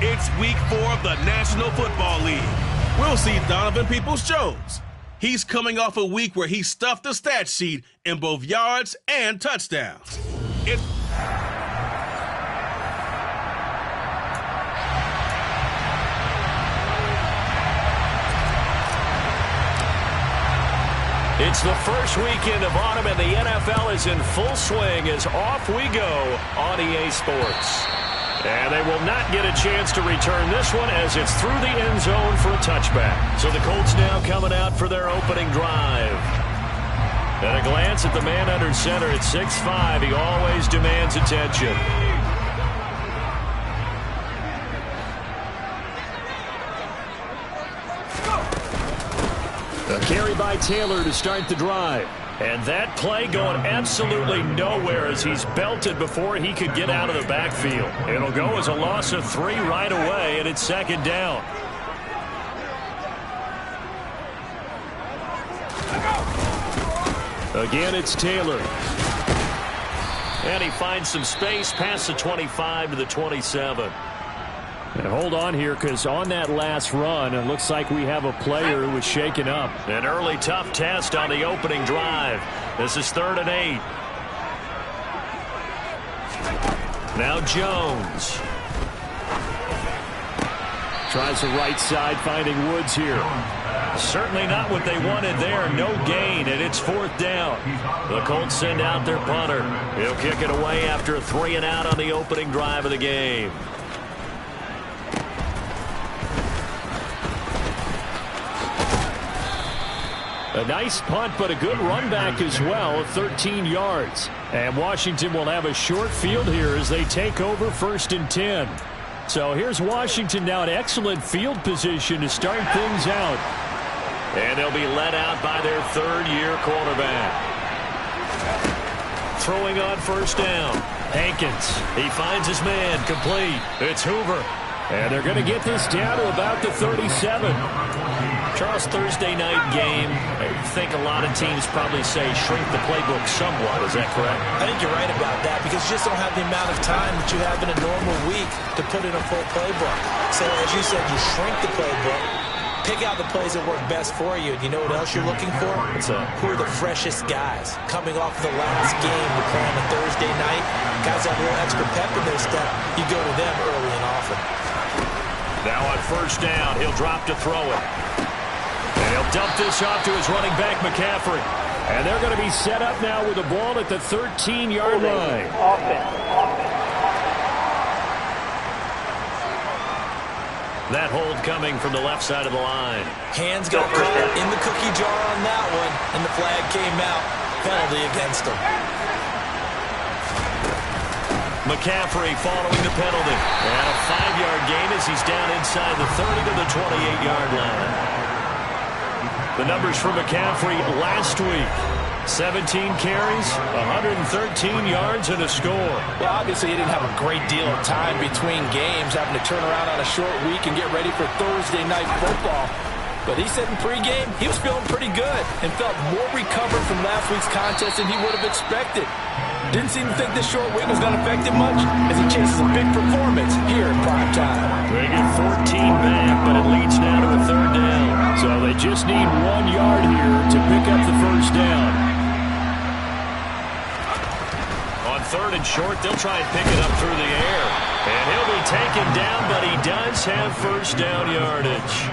It's week 4 of the National Football League. We'll see Donovan Peoples-Jones. He's coming off a week where he stuffed the stat sheet in both yards and touchdowns. It's the first weekend of autumn, and the NFL is in full swing as off we go on EA Sports. And they will not get a chance to return this one as it's through the end zone for a touchback. So the Colts now coming out for their opening drive. At a glance at the man under center at 6'5", he always demands attention. A carry by Taylor to start the drive. And that play going absolutely nowhere as he's belted before he could get out of the backfield. It'll go as a loss of 3 right away, and it's second down. Again, it's Taylor. And he finds some space past the 25 to the 27. And hold on here, because on that last run, it looks like we have a player who was shaken up. An early tough test on the opening drive. This is 3rd and 8. Now Jones. Tries the right side, finding Woods here. Certainly not what they wanted there. No gain, and it's 4th down. The Colts send out their punter. He'll kick it away after a 3 and out on the opening drive of the game. A nice punt, but a good run back as well of 13 yards. And Washington will have a short field here as they take over 1st and 10. So here's Washington now in excellent field position to start things out. And they'll be led out by their 3rd-year quarterback. Throwing on 1st down. Hankins. He finds his man. Complete. It's Hoover. And they're going to get this down to about the 37. Charles, Thursday night game, I think a lot of teams probably say shrink the playbook somewhat. Is that correct? I think you're right about that because you just don't have the amount of time that you have in a normal week to put in a full playbook. So as you said, you shrink the playbook, pick out the plays that work best for you. And you know what else you're looking for? Who are the freshest guys coming off the last game to play on a Thursday night? Guys have a little extra pep in their step. You go to them early and often. Now on 1st down, he'll drop to throw it. And he'll dump this off to his running back, McCaffrey. And they're going to be set up now with the ball at the 13-yard line. That hold coming from the left side of the line. Hands got caught in the cookie jar on that one, and the flag came out. Penalty against him. McCaffrey following the penalty. And a 5-yard gain as he's down inside the 30 to the 28-yard line. The numbers for McCaffrey last week. 17 carries, 113 yards, and a score. Well, obviously, he didn't have a great deal of time between games, having to turn around on a short week and get ready for Thursday night football. But he said in pregame he was feeling pretty good and felt more recovered from last week's contest than he would have expected. Didn't seem to think this short week was going to affect him much as he chases a big performance here in prime time. They get 14 back, but it leads now to a 3rd down. So they just need 1 yard here to pick up the 1st down. On 3rd and short, they'll try and pick it up through the air. And he'll be taken down, but he does have 1st down yardage.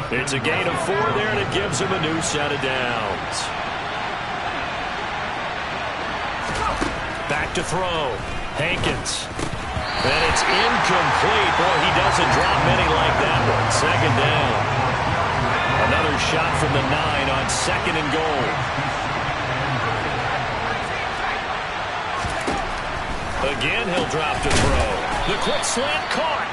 It's a gain of 4 there, and it gives him a new set of downs. Back to throw. Hankins. And it's incomplete. Boy, he doesn't drop many like that one. 2nd down. Another shot from the 9 on 2nd and goal. Again, he'll drop to throw. The quick slant caught.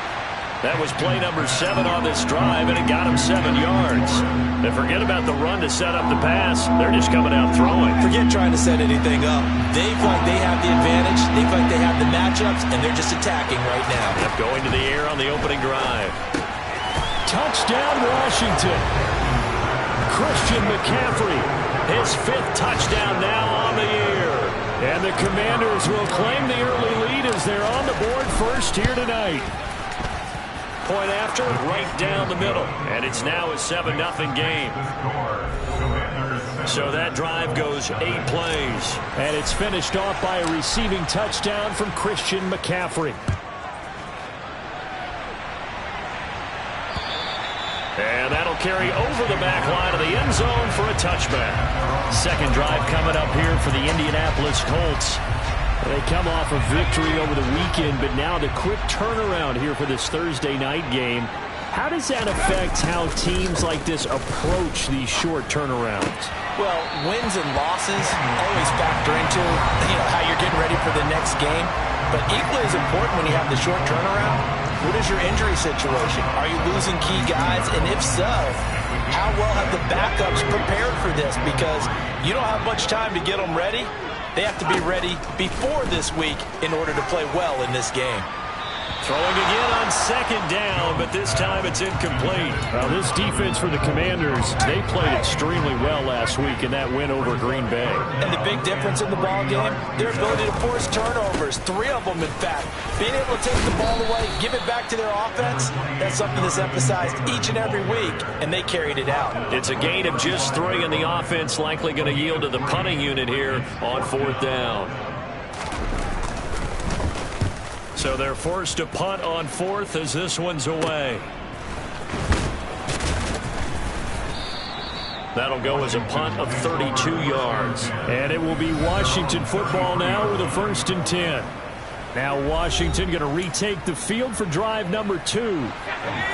That was play number 7 on this drive, and it got him 7 yards. And forget about the run to set up the pass. They're just coming out throwing. Forget trying to set anything up. They feel like they have the advantage. They feel like they have the matchups, and they're just attacking right now. Yep, going to the air on the opening drive. Touchdown, Washington. Christian McCaffrey, his 5th touchdown now on the year. And the Commanders will claim the early lead as they're on the board first here tonight. point after, right down the middle. And it's now a 7-0 game. So that drive goes 8 plays. And it's finished off by a receiving touchdown from Christian McCaffrey. And that'll carry over the back line of the end zone for a touchback. Second drive coming up here for the Indianapolis Colts. They come off a victory over the weekend, but now the quick turnaround here for this Thursday night game. How does that affect how teams like this approach these short turnarounds? Well, wins and losses always factor into how you're getting ready for the next game. But equally as important when you have the short turnaround, what is your injury situation? Are you losing key guys? And if so, how well have the backups prepared for this? Because you don't have much time to get them ready. They have to be ready before this week in order to play well in this game. Throwing again on second down, but this time it's incomplete. Well, this defense for the Commanders, they played extremely well last week in that win over Green Bay. And the big difference in the ball game, their ability to force turnovers, 3 of them in fact. Being able to take the ball away, give it back to their offense, that's something that's emphasized each and every week, and they carried it out. It's a gain of just 3, and the offense likely going to yield to the punting unit here on 4th down. So they're forced to punt on 4th as this one's away. That'll go as a punt of 32 yards. And it will be Washington football now with a 1st and 10. Now Washington going to retake the field for drive number 2.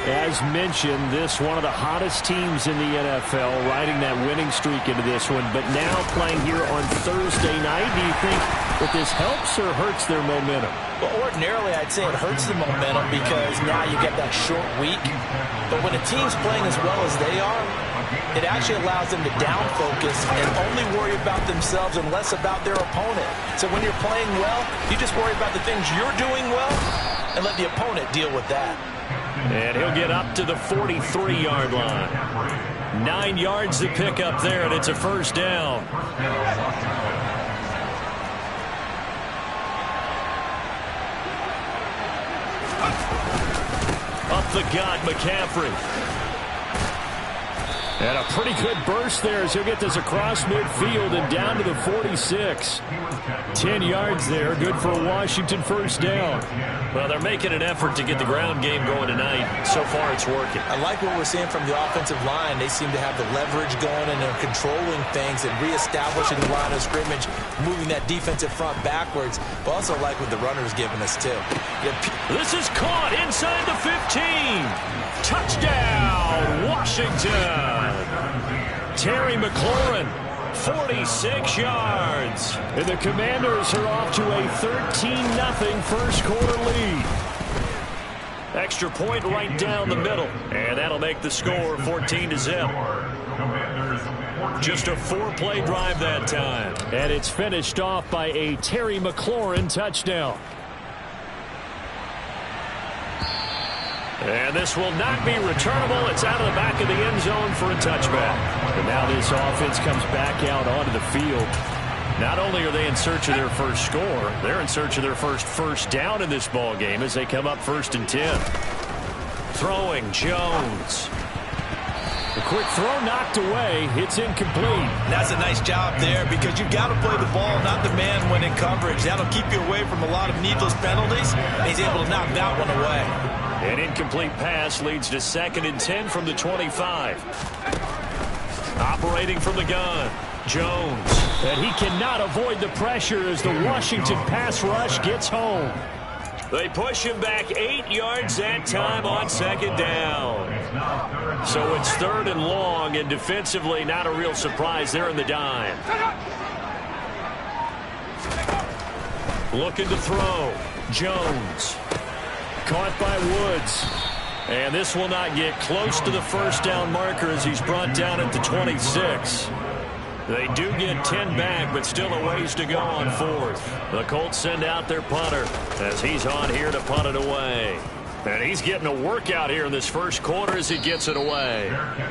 As mentioned, this one of the hottest teams in the NFL, riding that winning streak into this one. But now playing here on Thursday night, do you think that this helps or hurts their momentum? Well, ordinarily, I'd say it hurts the momentum because now you get that short week. But when a team's playing as well as they are, it actually allows them to down focus and only worry about themselves and less about their opponent. So when you're playing well, you just worry about the things you're doing well and let the opponent deal with that. And he'll get up to the 43-yard line. 9 yards to pick up there, and it's a 1st down. Up the gut, McCaffrey. And a pretty good burst there as he'll get this across midfield and down to the 46. 10 yards there, good for a Washington 1st down. Well, they're making an effort to get the ground game going tonight. So far, it's working. I like what we're seeing from the offensive line. They seem to have the leverage going and they're controlling things and reestablishing the line of scrimmage, moving that defensive front backwards. But also like what the runner's giving us, too. This is caught inside the 15. Touchdown, Washington. Terry McLaurin, 46 yards. And the Commanders are off to a 13-0 first quarter lead. Extra point right down the middle. And that'll make the score 14-0. Just a 4-play drive that time. And it's finished off by a Terry McLaurin touchdown. And this will not be returnable. It's out of the back of the end zone for a touchback. And now this offense comes back out onto the field. Not only are they in search of their first score, they're in search of their first down in this ball game as they come up 1st and 10. Throwing, Jones. The quick throw knocked away. It's incomplete. That's a nice job there because you've got to play the ball, not the man when in coverage. That'll keep you away from a lot of needless penalties. He's able to knock that one away. An incomplete pass leads to 2nd and 10 from the 25. Operating from the gun, Jones. And he cannot avoid the pressure as the Washington pass rush gets home. They push him back 8 yards that time on 2nd down. So it's 3rd and long, and defensively not a real surprise there in the dime. Looking to throw, Jones. Caught by Woods. And this will not get close to the 1st down marker as he's brought down at the 26. They do get 10 back, but still a ways to go on 4th. The Colts send out their punter as he's on here to punt it away. And he's getting a workout here in this first quarter as he gets it away.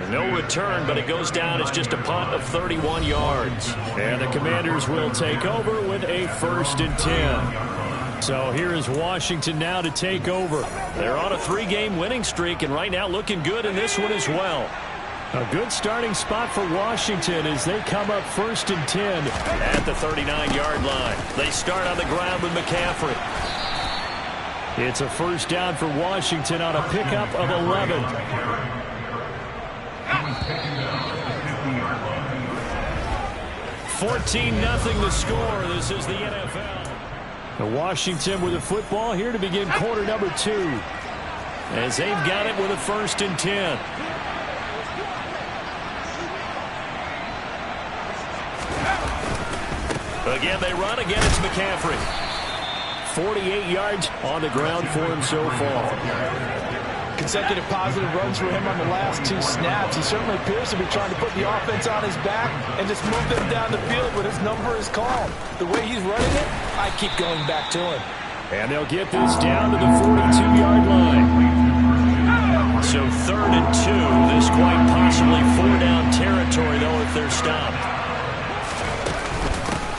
No return, but it goes down as just a punt of 31 yards. And the Commanders will take over with a 1st and 10. So here is Washington now to take over. They're on a 3-game winning streak, and right now looking good in this one as well. A good starting spot for Washington as they come up 1st and 10. At the 39-yard line. They start on the ground with McCaffrey. It's a first down for Washington on a pickup of 11. 14-0 the score. This is the NFL. Washington with the football here to begin quarter number 2. As they've got it with a 1st and 10. Again, they run. Again, it's McCaffrey. 48 yards on the ground for him so far. Consecutive positive runs for him on the last 2 snaps. He certainly appears to be trying to put the offense on his back and just move them down the field when his number is called. The way he's running it, I keep going back to him. And they'll get this down to the 42-yard line. So 3rd and 2. This quite possibly 4-down territory, though, if they're stopped.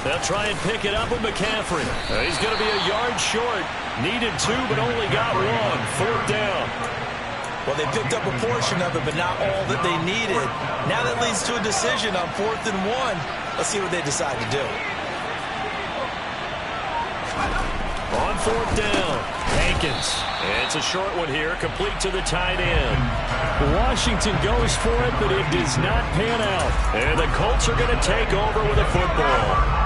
They'll try and pick it up with McCaffrey. He's going to be a yard short. Needed 2, but only got 1. 4th down. Well, they picked up a portion of it, but not all that they needed. Now that leads to a decision on 4th and 1. Let's see what they decide to do. On 4th down, Hankins. And it's a short one here, complete to the tight end. Washington goes for it, but it does not pan out. And the Colts are going to take over with a football.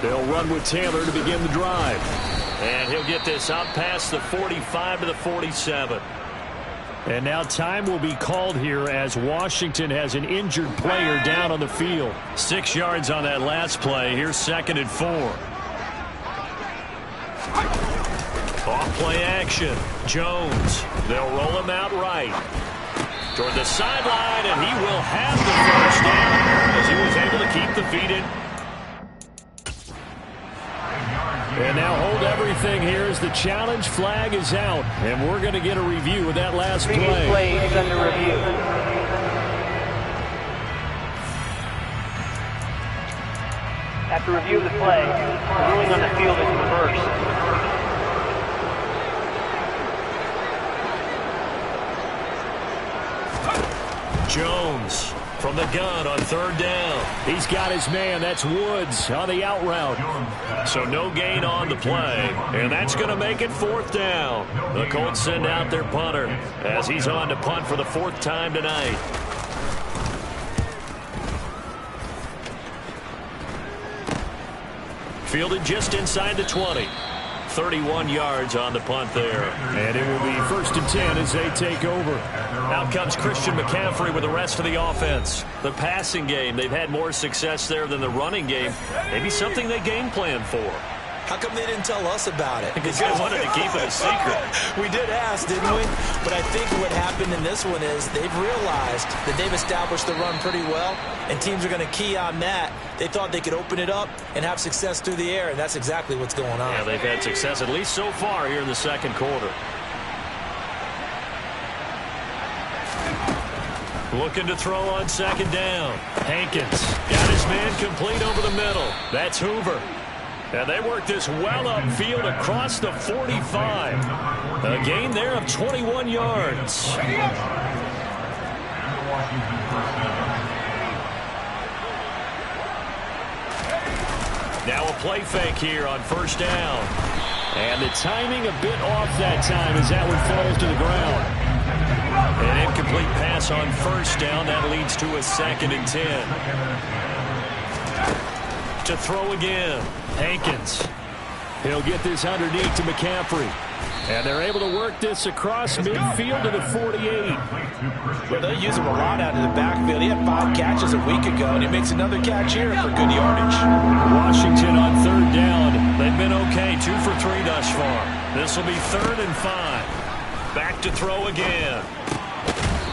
They'll run with Taylor to begin the drive. And he'll get this out past the 45 to the 47. And now time will be called here as Washington has an injured player down on the field. 6 yards on that last play. Here's 2nd and 4. Off play action. Jones. They'll roll him out right. Toward the sideline, and he will have the first down as he was able to keep the feet in. And now hold everything here as the challenge flag is out. And we're going to get a review of that last play. Play is under review. After review of the play, the ruling on the field is reversed. Jones from the gun on 3rd down. He's got his man. That's Woods on the out route. So no gain on the play. And that's going to make it 4th down. The Colts send out their punter as he's on to punt for the 4th time tonight. Fielded just inside the 20. 31 yards on the punt there. And it will be 1st and 10 as they take over. Out comes Christian McCaffrey with the rest of the offense. The passing game, they've had more success there than the running game. Maybe something they game plan for. How come they didn't tell us about it? Because they wanted to keep it a secret. We did ask, didn't we? But I think what happened in this one is they've realized that they've established the run pretty well, and teams are going to key on that. They thought they could open it up and have success through the air, and that's exactly what's going on. Yeah, they've had success at least so far here in the 2nd quarter. Looking to throw on 2nd down. Hankins got his man complete over the middle. That's Hoover. And they work this well upfield across the 45. A gain there of 21 yards. Now a play fake here on 1st down. And the timing a bit off that time as that one falls to the ground. An incomplete pass on 1st down. That leads to a 2nd and 10. To throw again. Hankins. He'll get this underneath to McCaffrey. And they're able to work this across midfield to the 48. Well, they use him a lot out of the backfield. He had 5 catches a week ago, and he makes another catch here for good yardage. Washington on 3rd down. They've been okay, 2 for 3 thus far. This will be 3rd and 5. Back to throw again.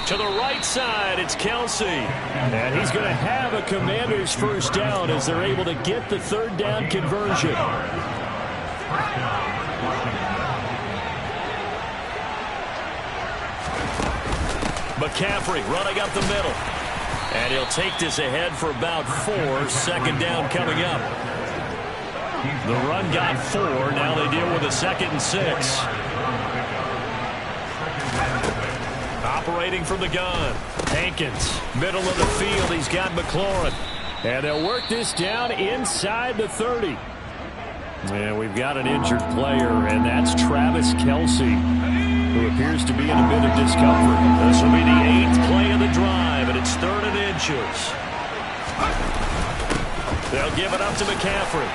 To the right side, it's Kelsey. And he's going to have a Commander's first down as they're able to get the 3rd down conversion. McCaffrey running up the middle. And he'll take this ahead for about 4. Second down coming up. The run got 4. Now they deal with a 2nd and 6. Operating from the gun. Hankins, middle of the field. He's got McLaurin. And they'll work this down inside the 30. And we've got an injured player, and that's Travis Kelce, who appears to be in a bit of discomfort. This will be the 8th play of the drive, and it's 3rd and inches. They'll give it up to McCaffrey.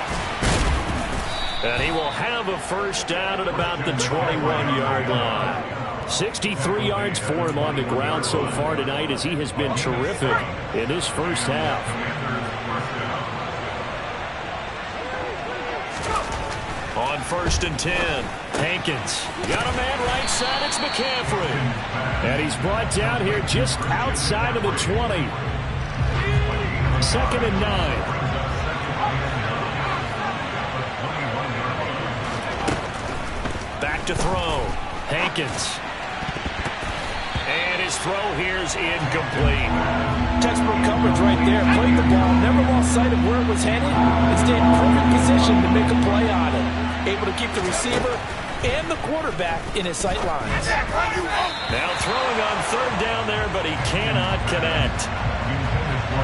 And he will have a first down at about the 21-yard line. 63 yards for him on the ground so far tonight, as he has been terrific in this first half. On 1st and 10, Hankins got a man right side. It's McCaffrey. And he's brought down here just outside of the 20. 2nd and 9. Back to throw. Hankins. And his throw here's incomplete. Textbook coverage right there. Played the ball, never lost sight of where it was headed, and stayed in perfect position to make a play on it. Able to keep the receiver and the quarterback in his sight lines. Now throwing on 3rd down there, but he cannot connect.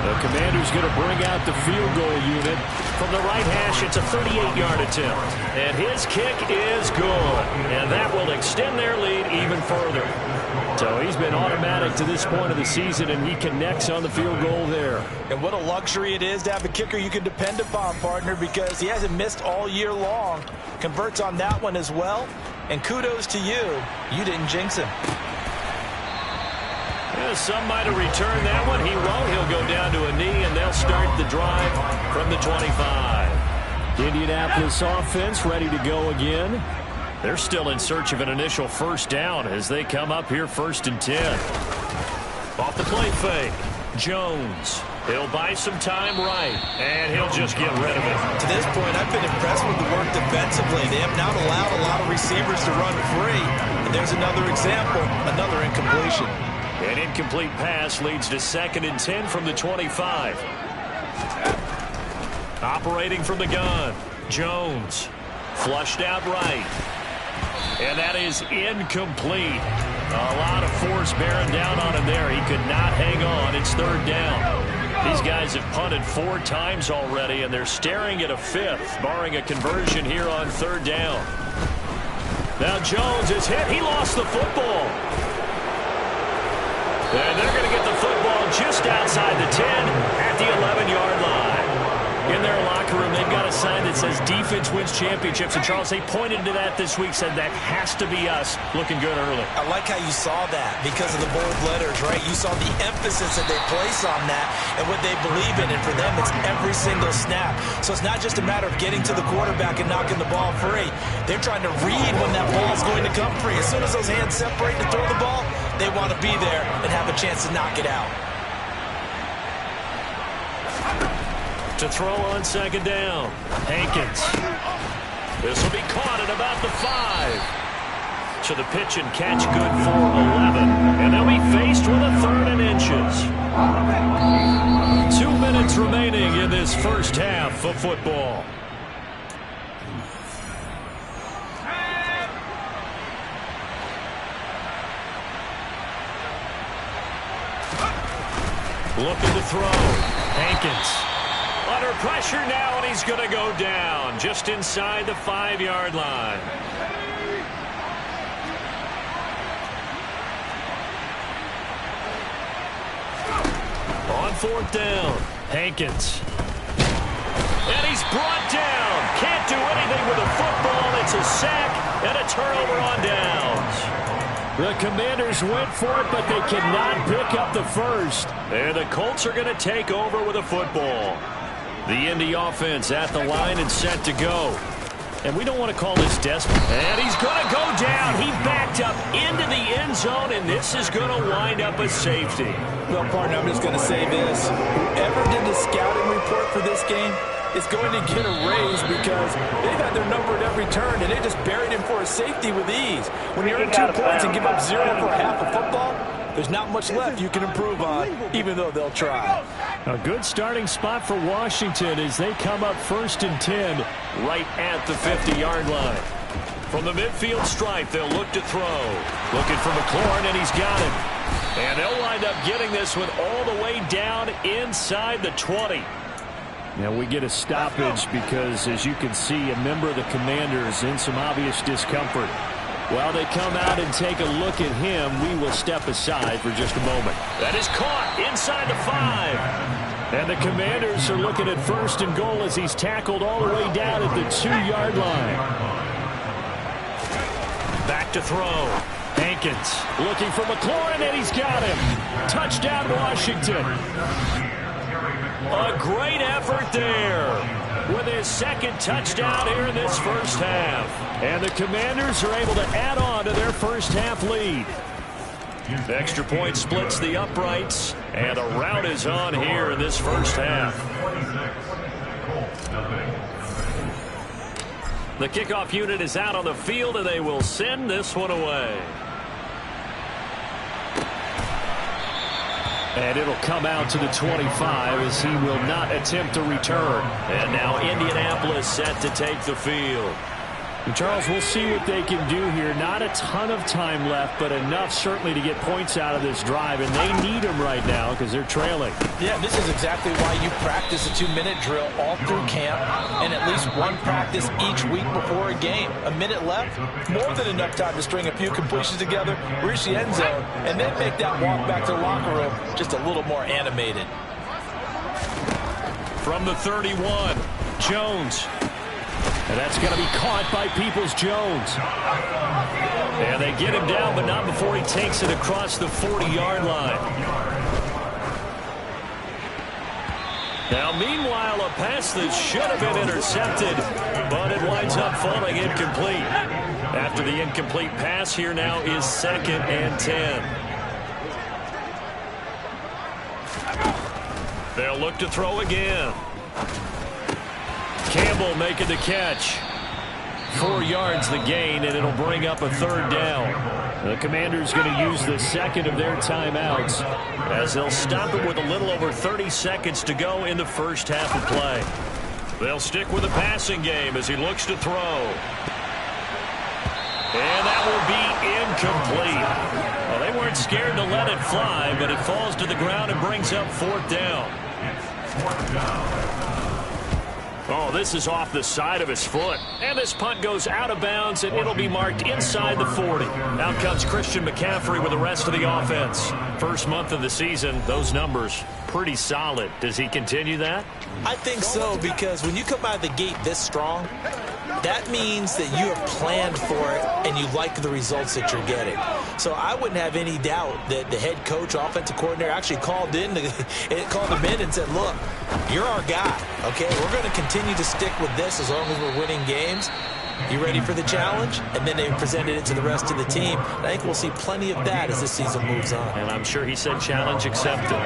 The Commander's going to bring out the field goal unit. From the right hash, it's a 38-yard attempt. And his kick is good. And that will extend their lead even further. So he's been automatic to this point of the season, and he connects on the field goal there. And what a luxury it is to have a kicker you can depend upon, partner, because he hasn't missed all year long. Converts on that one as well. And kudos to you. You didn't jinx him. Yeah, some might have returned that one. He won't. He'll go down to a knee, and they'll start the drive from the 25. Indianapolis offense ready to go again. They're still in search of an initial first down as they come up here 1st and 10. Off the play fake. Jones. He'll buy some time right, and he'll just get rid of it. To this point, I've been impressed with the work defensively. They have not allowed a lot of receivers to run free. And there's another example, another incompletion. An incomplete pass leads to 2nd and 10 from the 25. Operating from the gun. Jones. Flushed out right. And that is incomplete. A lot of force bearing down on him there. He could not hang on. It's 3rd down. These guys have punted 4 times already, and they're staring at a 5th, barring a conversion here on 3rd down. Now Jones is hit. He lost the football. And they're going to get the football just outside the 10 at the 11-yard line. In their locker room, they've got a sign that says defense wins championships. And, Charles, they pointed to that this week, said that has to be us. Looking good early. I like how you saw that because of the bold letters, right? You saw the emphasis that they place on that and what they believe in. And for them, it's every single snap. So it's not just a matter of getting to the quarterback and knocking the ball free. They're trying to read when that ball is going to come free. As soon as those hands separate to throw the ball, they want to be there and have a chance to knock it out. To throw on 2nd down. Hankins. This will be caught at about the 5. So the pitch and catch good for 11. And they'll be faced with a 3rd and inches. 2 minutes remaining in this first half of football. Looking to throw. Hankins. Under pressure now, and he's going to go down just inside the 5-yard line. On 4th down, Hankins. And he's brought down. Can't do anything with a football. It's a sack and a turnover on downs. The Commanders went for it, but they cannot pick up the first. And the Colts are going to take over with a football. The Indy offense at the line and set to go. And we don't want to call this desperate. And he's going to go down. He backed up into the end zone, and this is going to wind up a safety. Well, partner, I'm just going to say this. Whoever did the scouting report for this game is going to get a raise because they've had their number at every turn, and they just buried him for a safety with ease. When you earn 2 points and give up 0 for half of football, there's not much left you can improve on, even though they'll try. A good starting spot for Washington as they come up 1st and 10 right at the 50-yard line. From the midfield stripe, they'll look to throw. Looking for McLaurin, and he's got him. And they'll wind up getting this one all the way down inside the 20. Now we get a stoppage because, as you can see, a member of the Commanders in some obvious discomfort. While they come out and take a look at him, we will step aside for just a moment. That is caught inside the 5. And the Commanders are looking at 1st and goal as he's tackled all the way down at the 2-yard line. Back to throw. Hankins looking for McLaurin, and he's got him. Touchdown, Washington. A great effort there with his 2nd touchdown here in this first half. And the Commanders are able to add on to their first half lead. The extra point splits the uprights, and the rout is on here in this first half. The kickoff unit is out on the field, and they will send this one away. And it'll come out to the 25 as he will not attempt to return. And now Indianapolis set to take the field. And Charles, we'll see what they can do here. Not a ton of time left, but enough certainly to get points out of this drive. And they need them right now because they're trailing. Yeah, this is exactly why you practice a 2-minute drill all through camp and at least one practice each week before a game. A minute left, more than enough time to string a few completions together, reach the end zone, and then make that walk back to the locker room just a little more animated. From the 31, Jones. And that's going to be caught by Peoples-Jones. And they get him down, but not before he takes it across the 40-yard line. Now, meanwhile, a pass that should have been intercepted, but it winds up falling incomplete. After the incomplete pass, here now is 2nd and 10. They'll look to throw again. Campbell making the catch. 4 yards the gain, and it'll bring up a 3rd down. The Commanders going to use the 2nd of their timeouts as they'll stop it with a little over 30 seconds to go in the first half of play. They'll stick with the passing game as he looks to throw. And that will be incomplete. Well, they weren't scared to let it fly, but it falls to the ground and brings up 4th down. Oh, this is off the side of his foot. And this punt goes out of bounds, and it'll be marked inside the 40. Out comes Christian McCaffrey with the rest of the offense. First month of the season, those numbers pretty solid. Does he continue that? I think so, because when you come out of the gate this strong, that means that you have planned for it and you like the results that you're getting. So I wouldn't have any doubt that the head coach, offensive coordinator actually called him in and said, look, you're our guy, okay? We're going to continue to stick with this as long as we're winning games. You ready for the challenge? And then they presented it to the rest of the team. And I think we'll see plenty of that as this season moves on. And I'm sure he said challenge accepted.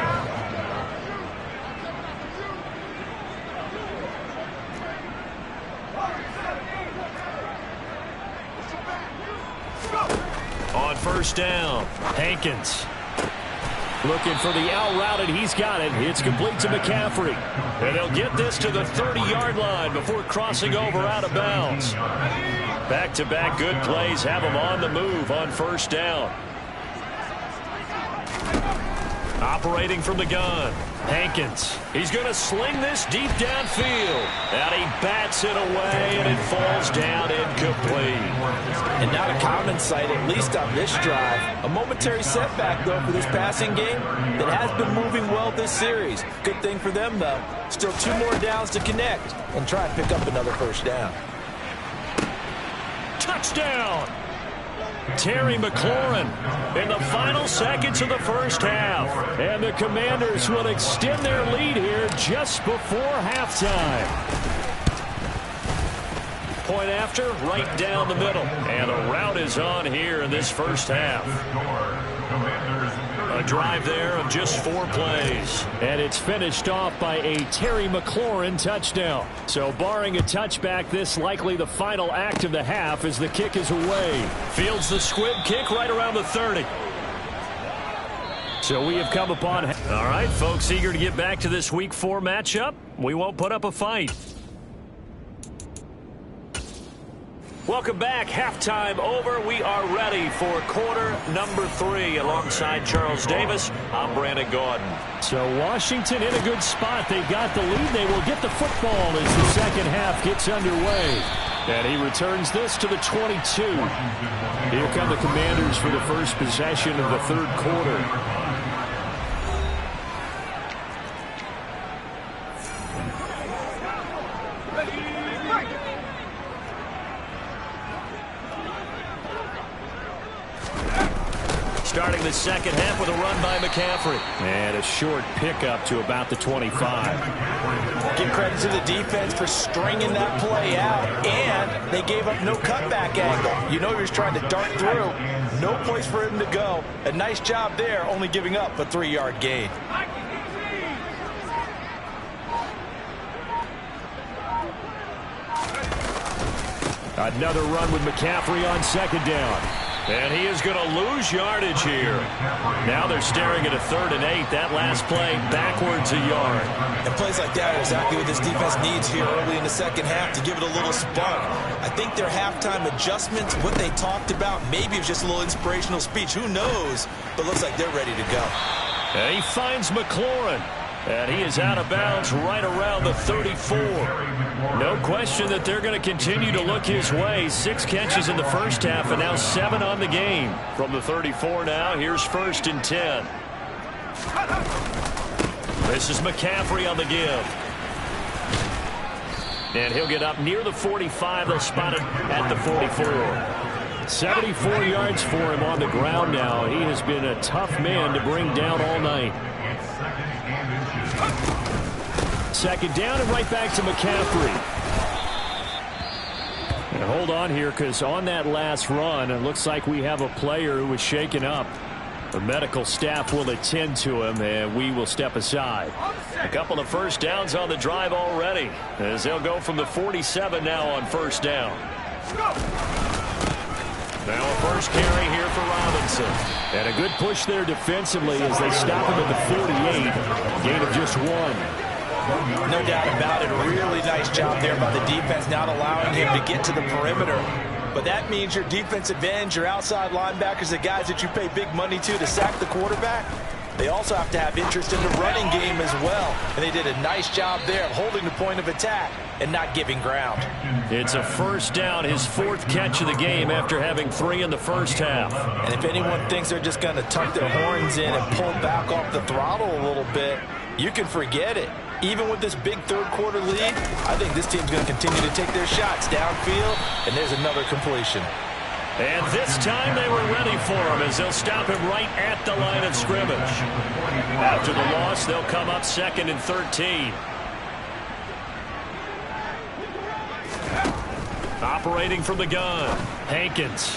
On 1st down, Hankins. Looking for the out route, and he's got it. It's complete to McCaffrey. And they'll get this to the 30-yard line before crossing over out of bounds. Back-to-back good plays have them on the move on 1st down. Operating from the gun, Hankins. He's going to sling this deep downfield. And he bats it away, and it falls down incomplete. And not a common sight, at least on this drive. A momentary setback, though, for this passing game that has been moving well this series. Good thing for them, though. Still 2 more downs to connect and try and pick up another 1st down. Touchdown! Terry McLaurin in the final seconds of the first half. And the Commanders will extend their lead here just before halftime. Point after, right down the middle. And a rout is on here in this first half. A drive there of just 4 plays. And it's finished off by a Terry McLaurin touchdown. So barring a touchback, this likely the final act of the half as the kick is away. Fields the squib kick right around the 30. So we have come upon... All right, folks, eager to get back to this Week 4 matchup. We won't put up a fight. Welcome back. Halftime over. We are ready for quarter number 3. Alongside Charles Davis, I'm Brandon Gaudin. So Washington in a good spot. They've got the lead. They will get the football as the second half gets underway. And he returns this to the 22. Here come the Commanders for the first possession of the third quarter. Starting the second half with a run by McCaffrey. And a short pickup to about the 25. Give credit to the defense for stringing that play out, and they gave up no cutback angle. You know he was trying to dart through. No place for him to go. A nice job there, only giving up a 3-yard gain. Another run with McCaffrey on second down. And he is going to lose yardage here. Now they're staring at a 3rd and 8. That last play backwards a yard. And plays like that are exactly what this defense needs here early in the second half to give it a little spark. I think their halftime adjustments, what they talked about, maybe it was just a little inspirational speech. Who knows? But looks like they're ready to go. And he finds McLaurin. And he is out of bounds right around the 34. No question that they're going to continue to look his way. 6 catches in the first half and now 7 on the game. From the 34 now, here's 1st and 10. This is McCaffrey on the give. And he'll get up near the 45. They'll spot it at the 44. 74 yards for him on the ground now. He has been a tough man to bring down all night. Second down and right back to McCaffrey. And hold on here, because on that last run, it looks like we have a player who was shaken up. The medical staff will attend to him, and we will step aside. A couple of first downs on the drive already, as they'll go from the 47 now on first down. Now a first carry here for Robinson. And a good push there defensively as they stop him at the 48. Gain of just 1. No doubt about it. A really nice job there by the defense, not allowing him to get to the perimeter. But that means your defensive ends, your outside linebackers, the guys that you pay big money to sack the quarterback, they also have to have interest in the running game as well. And they did a nice job there of holding the point of attack and not giving ground. It's a first down, his 4th catch of the game after having 3 in the first half. And if anyone thinks they're just going to tuck their horns in and pull back off the throttle a little bit, you can forget it. Even with this big third quarter lead, I think this team's going to continue to take their shots downfield, and there's another completion. And this time they were ready for him as they'll stop him right at the line of scrimmage. After the loss, they'll come up 2nd and 13. Operating from the gun, Hankins.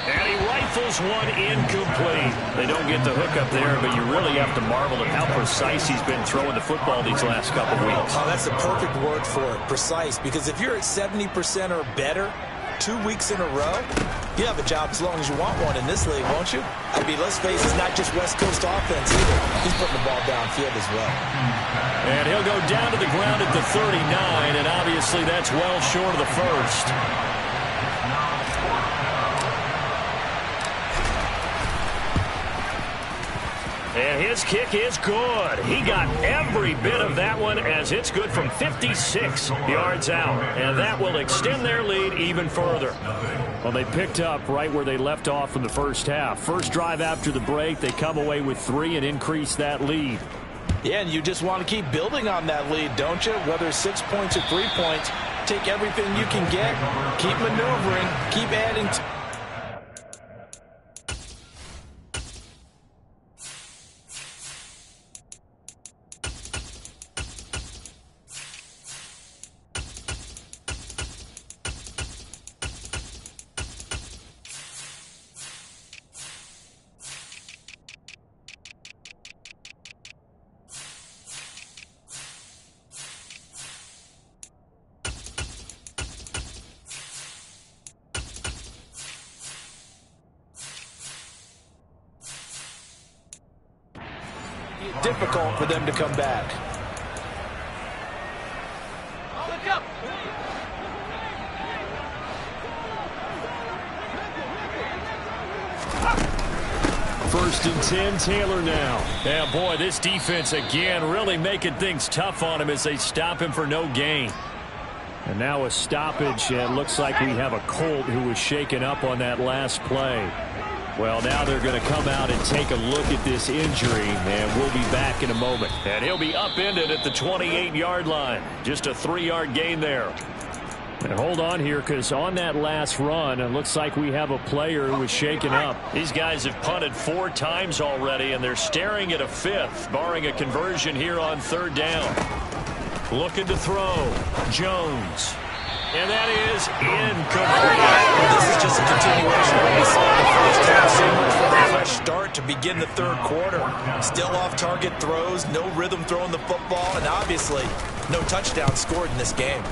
And he rifles one incomplete. They don't get the hook up there, but you really have to marvel at how precise he's been throwing the football these last couple weeks. Oh, that's the perfect word for it, precise. Because if you're at 70% or better 2 weeks in a row, you have a job as long as you want one in this league, won't you? I mean, let's face it, it's not just West Coast offense either. He's putting the ball downfield as well. And he'll go down to the ground at the 39, and obviously that's well short of the first. And his kick is good. He got every bit of that one as it's good from 56 yards out. And that will extend their lead even further. Well, they picked up right where they left off in the first half. First drive after the break, they come away with 3 and increase that lead. Yeah, and you just want to keep building on that lead, don't you? Whether it's 6 points or 3 points, take everything you can get, keep maneuvering, keep adding to difficult for them to come back. First and 10, Taylor now. Yeah, boy, this defense again really making things tough on him as they stop him for no gain. And now a stoppage, and it looks like we have a Colt who was shaken up on that last play. Well, now they're going to come out and take a look at this injury, and we'll be back in a moment. And he'll be upended at the 28-yard line. Just a 3-yard gain there. And hold on here, because on that last run, it looks like we have a player who was shaken up. These guys have punted 4 times already, and they're staring at a 5th, barring a conversion here on 3rd down. Looking to throw. Jones. And that is incomplete. This is just a continuation of what we saw in the first half. So much for a fresh start to begin the 3rd quarter. Still off-target throws, no rhythm throwing the football, and obviously no touchdown scored in this game.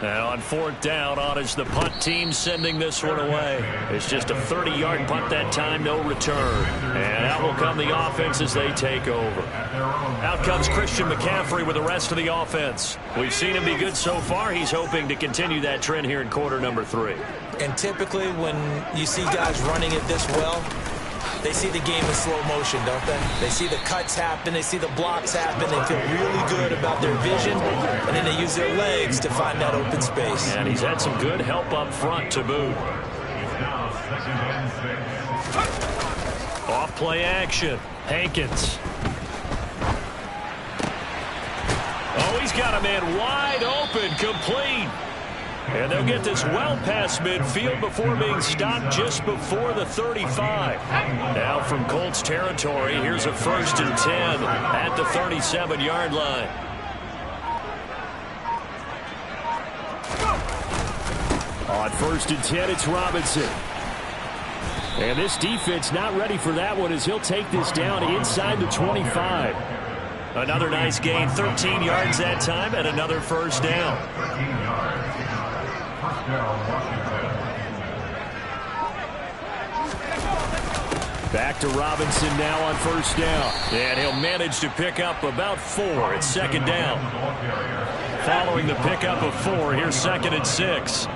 Now on 4th down, on is the punt team sending this one away. It's just a 30-yard punt that time, no return. And out will come the offense as they take over. Out comes Christian McCaffrey with the rest of the offense. We've seen him be good so far. He's hoping to continue that trend here in quarter number 3. And typically when you see guys running it this well, they see the game in slow motion, don't they? They see the cuts happen. They see the blocks happen. They feel really good about their vision, and then they use their legs to find that open space. And he's had some good help up front to boot. Off play action. Hankins. Oh, he's got a man wide open, complete. And they'll get this well past midfield before being stopped just before the 35. Now from Colts territory, here's a 1st and 10 at the 37-yard line. On 1st and 10, it's Robinson. And this defense not ready for that one as he'll take this down inside the 25. Another nice gain, 13 yards that time, and another 1st down. Back to Robinson now on 1st down. And he'll manage to pick up about 4 at 2nd down. Following the pickup of 4, here's 2nd and 6.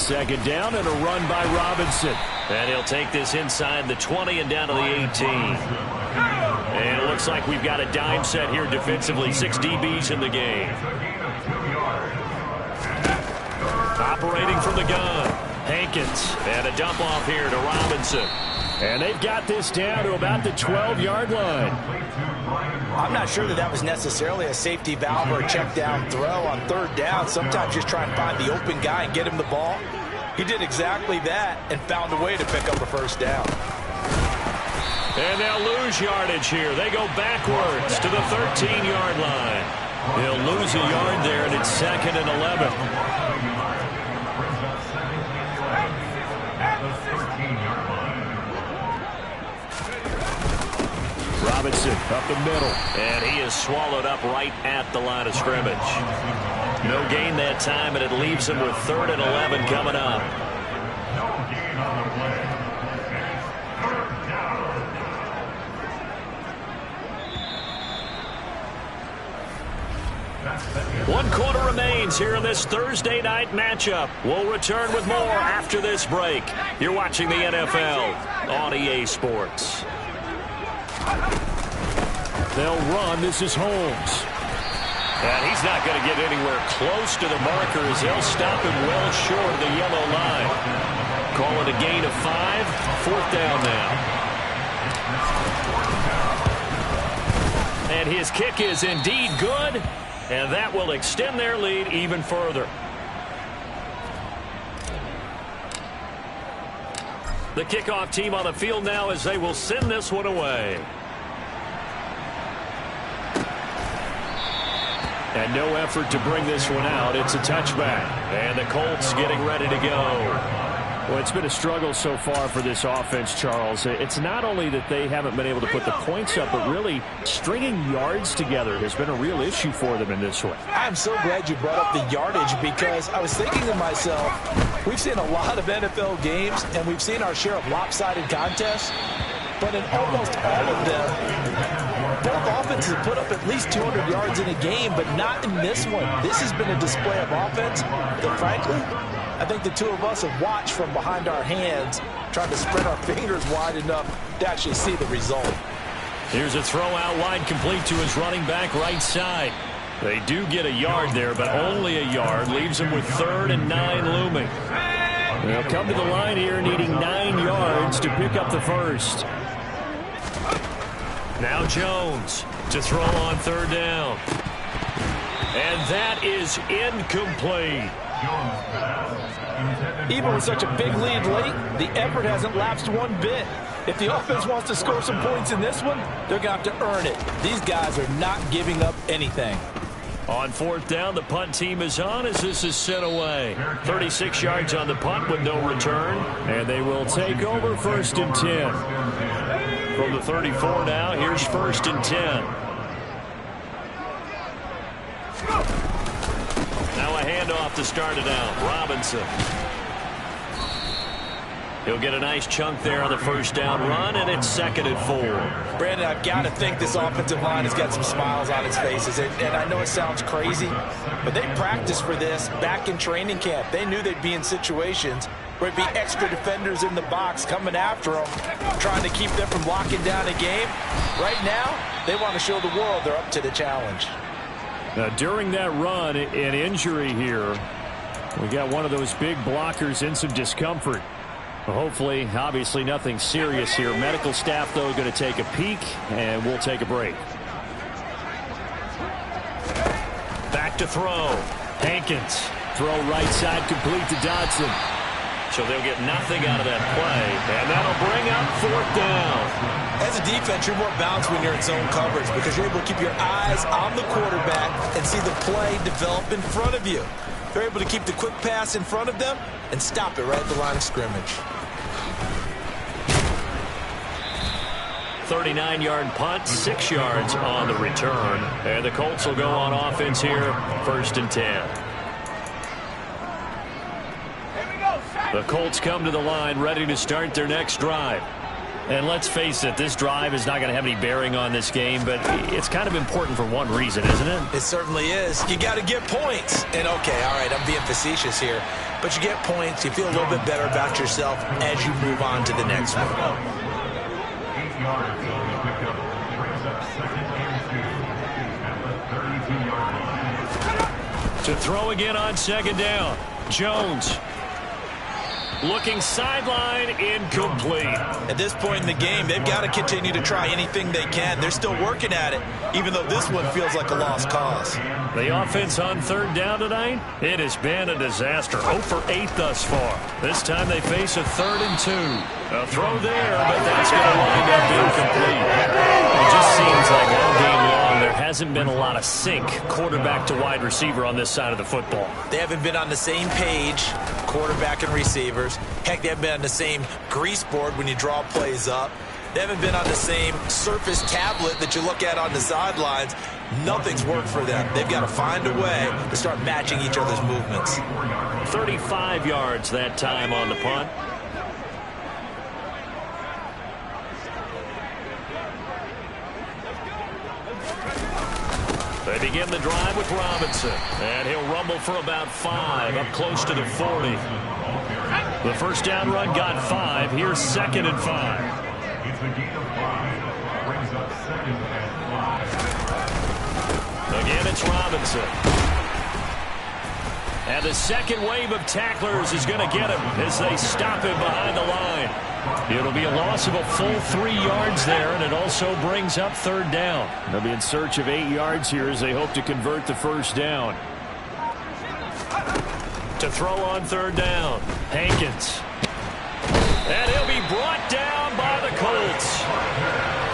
Second down and a run by Robinson. And he'll take this inside the 20 and down to the 18. And it looks like we've got a dime set here defensively. 6 DBs in the game. Operating from the gun. Hankins. And a dump off here to Robinson. And they've got this down to about the 12-yard line. I'm not sure that was necessarily a safety valve or a check down throw on 3rd down. Sometimes just try and find the open guy and get him the ball. He did exactly that and found a way to pick up a 1st down. And they'll lose yardage here. They go backwards to the 13-yard line. They'll lose a yard there, and it's 2nd and 11. Robinson up the middle. And he is swallowed up right at the line of scrimmage. No gain that time, and it leaves him with 3rd and 11 coming up. One quarter remains here in this Thursday night matchup. We'll return with more after this break. You're watching the NFL on EA Sports. They'll run. This is Holmes. And he's not going to get anywhere close to the marker as they'll stop him well short of the yellow line. Call it a gain of 5. 4th down now. And his kick is indeed good. And that will extend their lead even further. The kickoff team on the field now as they will send this one away. And no effort to bring this one out. It's a touchback. And the Colts getting ready to go. Well, it's been a struggle so far for this offense, Charles. It's not only that they haven't been able to put the points up, but really stringing yards together has been a real issue for them in this one. I'm so glad you brought up the yardage because I was thinking to myself, We've seen a lot of NFL games, and we've seen our share of lopsided contests, but in almost all of them, both offenses have put up at least 200 yards in a game, but not in this one. This has been a display of offense that, frankly, I think the two of us have watched from behind our hands, trying to spread our fingers wide enough to actually see the result. Here's a throw out wide, complete to his running back right side. They do get a yard there, but only a yard. Leaves them with 3rd and 9 looming. They'll come to the line here needing 9 yards to pick up the first. Now Jones to throw on 3rd down. And that is incomplete. Even with such a big lead late, the effort hasn't lapsed one bit. If the offense wants to score some points in this one, they're going to have to earn it. These guys are not giving up anything. On 4th down, the punt team is on as this is sent away. 36 yards on the punt with no return. And they will take over 1st and 10. From the 34 now, here's 1st and 10. Now a handoff to start it out. Robinson. He'll get a nice chunk there on the 1st down run, and it's 2nd and 4. Brandon, I've got to think this offensive line has got some smiles on its faces. And I know it sounds crazy, but they practiced for this back in training camp. They knew they'd be in situations where it'd be extra defenders in the box coming after them, trying to keep them from locking down a game. Right now, they want to show the world they're up to the challenge. Now, during that run, an injury here. We got one of those big blockers in some discomfort. Hopefully, obviously nothing serious here. Medical staff, though, going to take a peek, and we'll take a break. Back to throw. Hankins. Throw right side, complete to Dodson. So they'll get nothing out of that play, and that'll bring up 4th down. As a defense, you're more balanced when you're in zone coverage because you're able to keep your eyes on the quarterback and see the play develop in front of you. They're able to keep the quick pass in front of them and stop it right at the line of scrimmage. 39-yard punt, 6 yards on the return. And the Colts will go on offense here, 1st and 10. The Colts come to the line, ready to start their next drive. And let's face it, this drive is not going to have any bearing on this game, but it's kind of important for one reason, isn't it? It certainly is. You got to get points. And, okay, all right, I'm being facetious here. But you get points, you feel a little bit better about yourself as you move on to the next one. To throw again on 2nd down. Jones. Looking sideline, incomplete. At this point in the game, they've got to continue to try anything they can. They're still working at it, even though this one feels like a lost cause. The offense on 3rd down tonight, it has been a disaster. 0 for 8 thus far. This time they face a 3rd and 2. A throw there, but that's going to wind up incomplete. It just seems like all game long there hasn't been a lot of sync quarterback to wide receiver on this side of the football. They haven't been on the same page, quarterback and receivers. Heck, they haven't been on the same grease board when you draw plays up. They haven't been on the same surface tablet that you look at on the sidelines. Nothing's worked for them. They've got to find a way to start matching each other's movements. 35 yards that time on the punt. They begin the drive with Robinson, and he'll rumble for about 5, up close to the 40. The 1st down run got 5. Here's 2nd and 5. Again, it's Robinson. And the second wave of tacklers is going to get him as they stop him behind the line. It'll be a loss of a full 3 yards there, and it also brings up 3rd down. They'll be in search of 8 yards here as they hope to convert the 1st down. To throw on 3rd down, Hankins. And he'll be brought down by the Colts.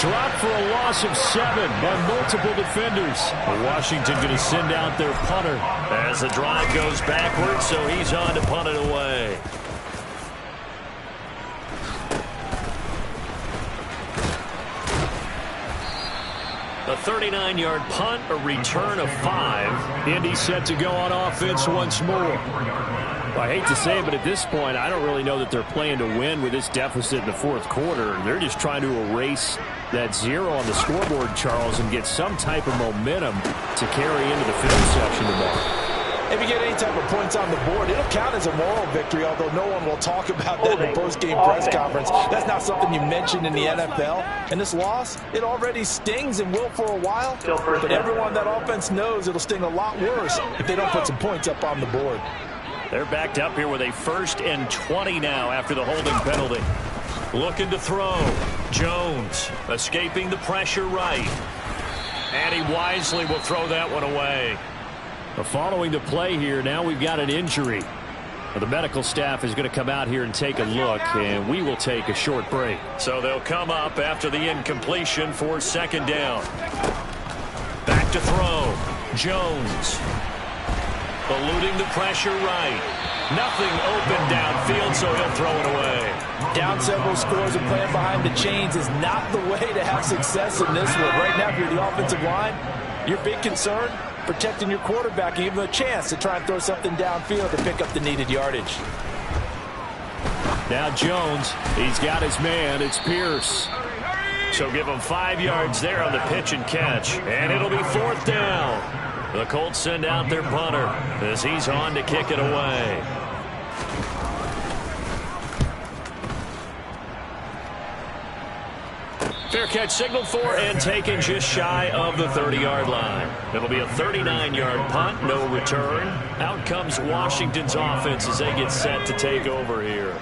Dropped for a loss of 7 by multiple defenders. Washington going to send out their punter as the drive goes backwards, so he's on to punt it away. A 39-yard punt, a return of 5. Indy set to go on offense once more. Well, I hate to say it, but at this point, I don't really know that they're playing to win with this deficit in the fourth quarter. They're just trying to erase that 0 on the scoreboard, Charles, and get some type of momentum to carry into the film section tomorrow. If you get any type of points on the board, it'll count as a moral victory, although no one will talk about that in the post-game press conference. That's not something you mentioned in the NFL. And this loss, it already stings and will for a while. But everyone on that offense knows it'll sting a lot worse if they don't put some points up on the board. They're backed up here with a 1st and 20 now after the holding penalty. Looking to throw. Jones escaping the pressure right. And he wisely will throw that one away. Following the play here, now we've got an injury. The medical staff is going to come out here and take a look, and we will take a short break. So they'll come up after the incompletion for 2nd down. Back to throw. Jones. Eluding the pressure right. Nothing open downfield, so he'll throw it away. Down several scores and playing behind the chains is not the way to have success in this one. Right now, if you're the offensive line, your big concern, protecting your quarterback and give him a chance to try and throw something downfield to pick up the needed yardage. Now Jones, he's got his man. It's Pierce. So give him 5 yards there on the pitch and catch. And it'll be 4th down. The Colts send out their punter as he's on to kick it away. Fair catch signaled for and taken just shy of the 30-yard line. It'll be a 39-yard punt, no return. Out comes Washington's offense as they get set to take over here.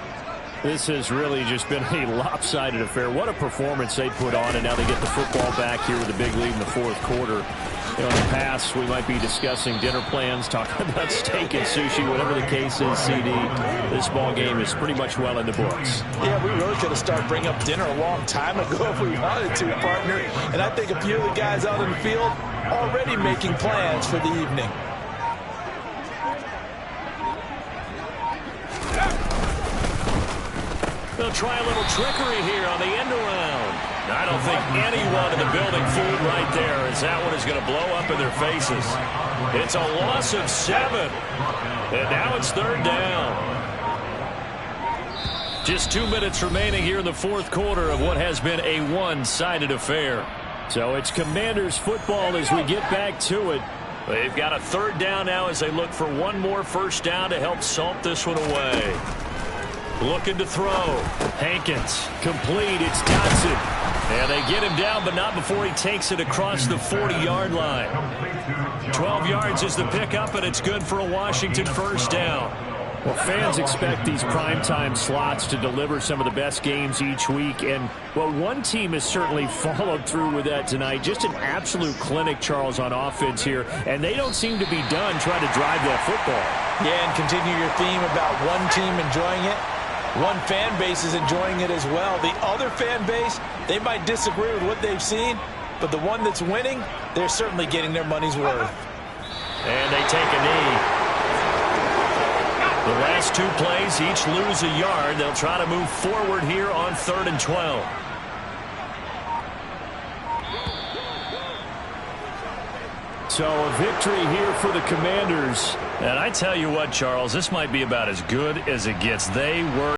This has really just been a lopsided affair. What a performance they put on, and now they get the football back here with a big lead in the fourth quarter. You know, in the past, we might be discussing dinner plans, talking about steak and sushi, whatever the case is, CD. This ball game is pretty much well in the books. Yeah, we really could have started bringing up dinner a long time ago if we wanted to, partner. And I think a few of the guys out in the field already making plans for the evening. They'll try a little trickery here on the end around. I don't think anyone in the building fooled right there, as that one is going to blow up in their faces. It's a loss of 7. And now it's 3rd down. Just 2 minutes remaining here in the fourth quarter of what has been a one-sided affair. So it's Commanders football as we get back to it. They've got a 3rd down now as they look for one more 1st down to help salt this one away. Looking to throw. Hankins. Complete. It's Dotson. And they get him down, but not before he takes it across the 40-yard line. 12 yards is the pickup, and it's good for a Washington 1st down. Well, fans expect these primetime slots to deliver some of the best games each week. And, well, one team has certainly followed through with that tonight. Just an absolute clinic, Charles, on offense here. And they don't seem to be done trying to drive that football. Yeah, and continue your theme about one team enjoying it. One fan base is enjoying it as well. The other fan base, they might disagree with what they've seen, but the one that's winning, they're certainly getting their money's worth. And they take a knee. The last 2 plays, each lose a yard. They'll try to move forward here on 3rd and 12. So a victory here for the Commanders. And I tell you what, Charles, this might be about as good as it gets. They were